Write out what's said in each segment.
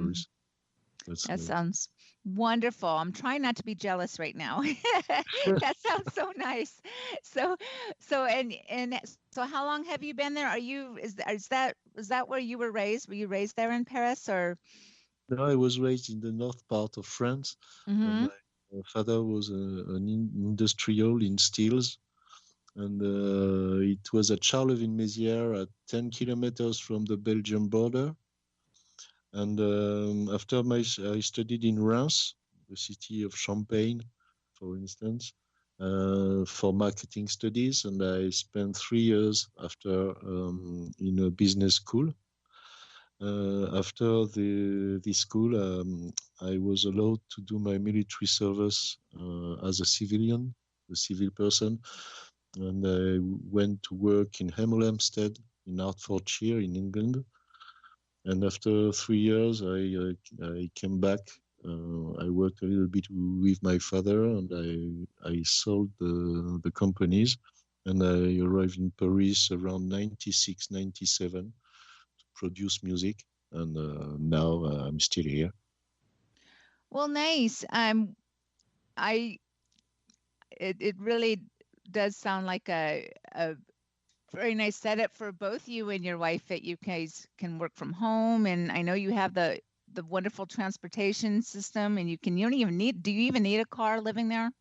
Paris. That's That nice. sounds wonderful. I'm trying not to be jealous right now. That sounds so nice. So, so how long have you been there? Are you is that where you were raised? Were you raised there in Paris or? No, I was raised in the north part of France. Mm-hmm. My father was an industrial in steels, and it was at Charleville-Mézières, at 10 kilometers from the Belgian border. And after I studied in Reims, the city of Champagne, for instance, for marketing studies, and I spent 3 years after in a business school. After the school, I was allowed to do my military service as a civilian, a civil person, and I went to work in Hemel Hempstead in Hertfordshire in England. And after 3 years, I came back. I worked a little bit with my father, and I sold the companies, and I arrived in Paris around 96, 97 to produce music, and now I'm still here. Well, nice. I it really does sound like a very nice setup for both you and your wife that you guys can work from home. And I know you have the wonderful transportation system, and you don't even need. Do you even need a car living there?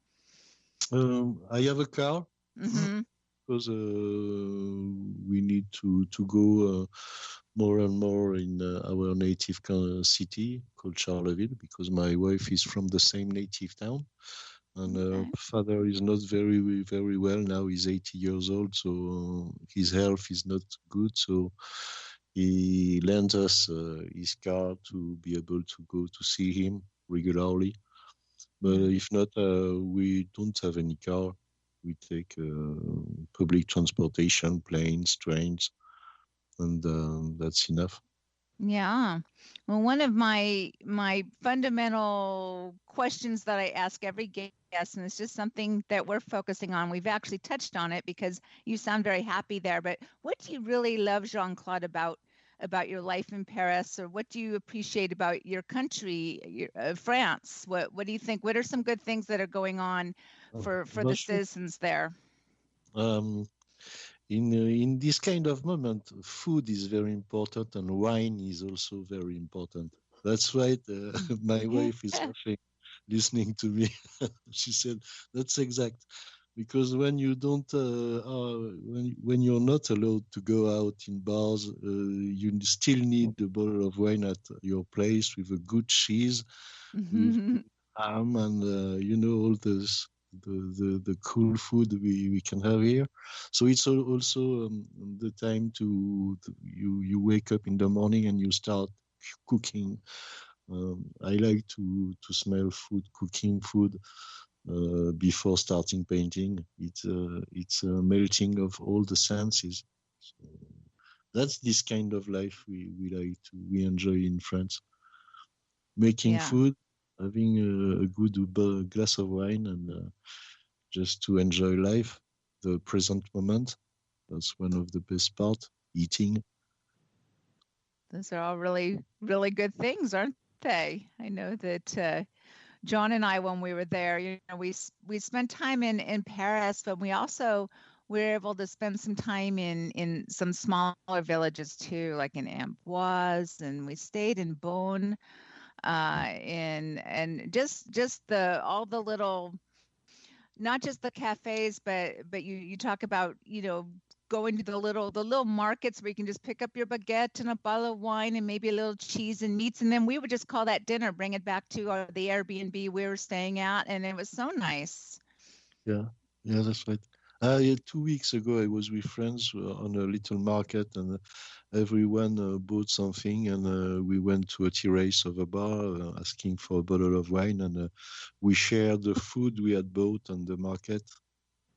I have a car Mm-hmm. because we need to go more and more in our native city called Charleville, because my wife is from the same native town, and Okay. father is not very well now. He's 80 years old, so his health is not good. So he lends us his car to be able to go to see him regularly. But if not, we don't have any car. We take public transportation, planes, trains, and that's enough. Yeah. Well, one of my fundamental questions that I ask every guest, and it's just something that we're focusing on. We've actually touched on it because you sound very happy there. But what do you really love, Jean-Claude, about your life in Paris, or what do you appreciate about your country, France? What do you think? What are some good things that are going on for the Mostly, citizens there? um, in this kind of moment, food is very important, and wine is also very important. That's right. My wife is laughing, listening to me. She said, "That's exact." Because when you don't, when you're not allowed to go out in bars, you still need a bottle of wine at your place with a good cheese, with ham, and all this the cool food we can have here. So it's also the time you wake up in the morning and you start cooking. I like to smell food, cooking food before starting painting. It's a melting of all the senses. So that's this kind of life we enjoy in France. Making Yeah. food, having a good glass of wine, and just to enjoy life, the present moment. That's one of the best part. Eating. Those are all really, really good things, aren't they? I know that John and I, when we were there, we spent time in Paris, but we also were able to spend some time in some smaller villages too, like in Amboise, and we stayed in Beaune, and just the all the little, not just the cafes, but you talk about going to the little markets where you can just pick up your baguette and a bottle of wine and maybe a little cheese and meats, and then we would just call that dinner, bring it back to the Airbnb we were staying at, and it was so nice. Yeah, yeah, that's right. Yeah, 2 weeks ago, I was with friends on a little market, and everyone bought something, and we went to a terrace of a bar, asking for a bottle of wine, and we shared the food we had bought on the market,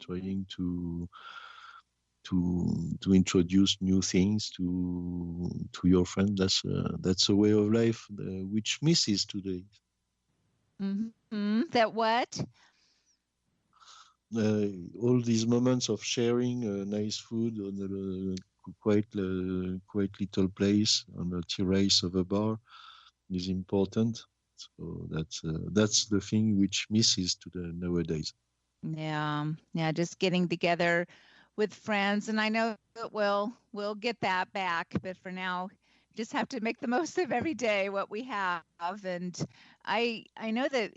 trying to introduce new things to your friend. That's a way of life which misses today. That what? All these moments of sharing nice food on a quite little place on a terrace of a bar. is important. So that's the thing which misses to the nowadays. Yeah, just getting together with friends, and I know that we'll get that back, but for now, just have to make the most of every day what we have. And I know that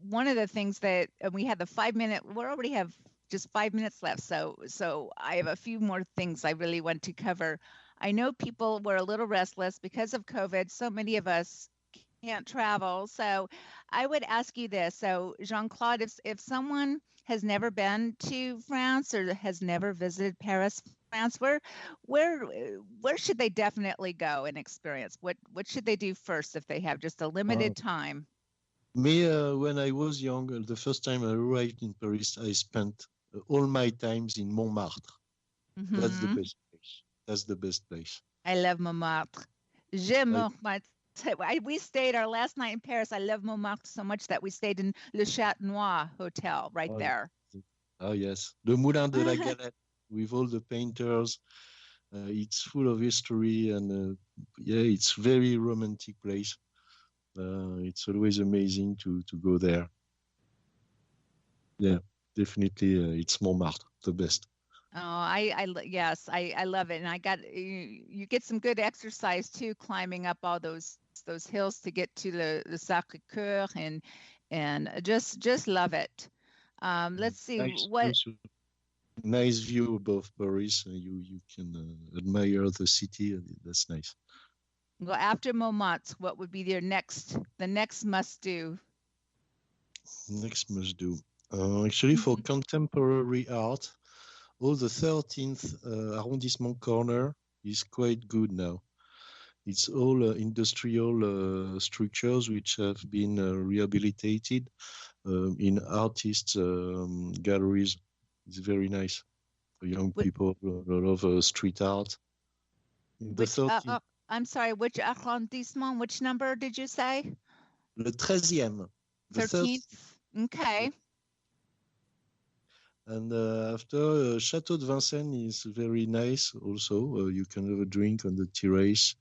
one of the things that we had the 5 minute. We already have just 5 minutes left, so I have a few more things I really want to cover. I know people were a little restless because of COVID. So many of us can't travel. So I would ask you this. So Jean Claude, if someone has never been to France or has never visited Paris, France, where where should they definitely go and experience? What should they do first if they have just a Uh, limited time? Me, when I was young, the first time I arrived in Paris, I spent all my times in Montmartre. That's the Hmm. best place. That's the best place. I love Montmartre. J'aime I, Montmartre. We stayed our last night in Paris. I love Montmartre so much that we stayed in Le Chat Noir Hotel right oh, there. oh, yes, the Moulin de la Galette with all the painters. It's full of history and yeah, it's very romantic place. It's always amazing to go there. Yeah, definitely, it's Montmartre, the best. Oh, yes, I love it, and you get some good exercise too, climbing up all those hills to get to the Sacré-Cœur, and just love it. Let's see Nice what. view, nice view above Paris. You can admire the city. That's nice. Well, after Montmartre, what would be the next must do? Next must do. Actually, for contemporary art, all the 13th arrondissement corner is quite good now. It's all industrial structures which have been rehabilitated in artists' galleries. It's very nice for young Which, people, a lot of street art. In the which 13th, I'm sorry, which arrondissement? Which number did you say? le 13e, the third. 13th. Okay. And after Chateau de Vincennes is very nice also. You can have a drink on the terrace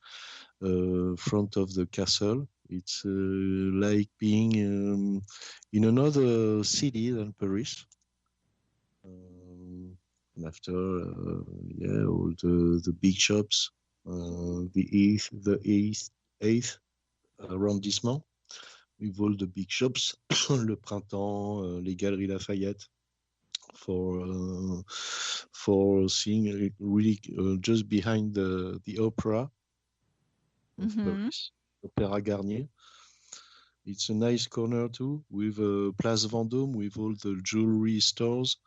front of the castle. It's like being in another city than Paris. After yeah, all the big shops, the eighth arrondissement with all the big shops, Le Printemps, les Galeries Lafayette, for seeing really just behind the opera of Paris, Opéra Garnier. It's a nice corner too, with Place Vendôme, with all the jewelry stores.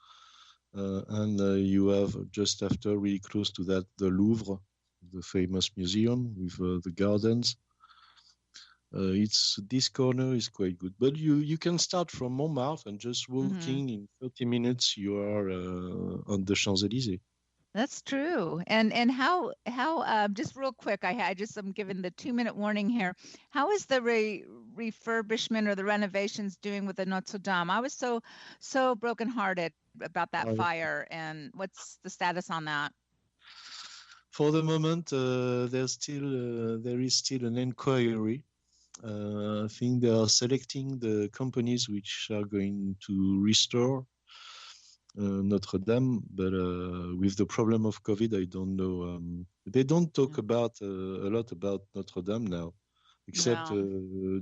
And you have just after, really close to that, the Louvre, the famous museum with the gardens. This corner is quite good, but you can start from Montmartre and just walking in 30 minutes you are on the Champs-Élysées. That's true. And how just real quick, I'm given the 2 minute warning here. How is the refurbishment or the renovations doing with the Notre Dame? I was so brokenhearted about that fire, and what's the status on that? For the moment, there is still an inquiry. I think they are selecting the companies which are going to restore Notre Dame, but with the problem of COVID, I don't know. They don't talk about a lot about Notre Dame now, except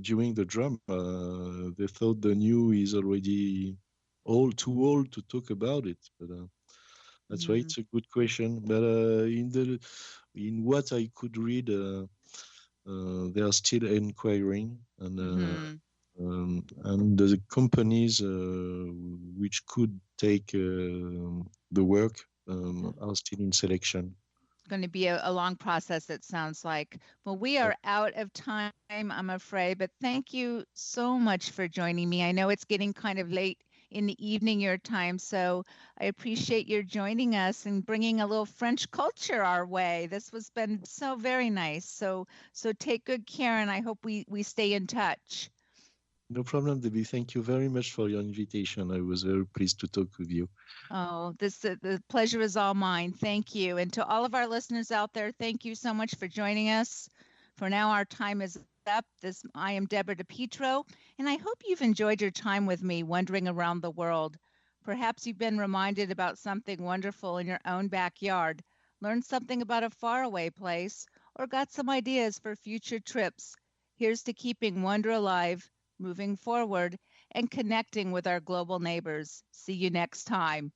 during the drama. They thought the new is already too old to talk about it, but that's why it's a good question. But in what I could read, they are still inquiring, and the companies which could take the work are still in selection. Going to be a long process, it sounds like. Well, we are out of time, I'm afraid, but thank you so much for joining me. I know it's getting kind of late in the evening your time, so I appreciate your joining us and bringing a little French culture our way. This has been so very nice. So take good care, and I hope we stay in touch. No problem, Debbie. Thank you very much for your invitation. I was very pleased to talk with you. Oh, the pleasure is all mine. Thank you. And to all of our listeners out there, thank you so much for joining us. For now, our time is I am Deborah DePietro, and I hope you've enjoyed your time with me wandering around the world. Perhaps you've been reminded about something wonderful in your own backyard, learned something about a faraway place, or got some ideas for future trips. Here's to keeping wonder alive, moving forward, and connecting with our global neighbors. See you next time.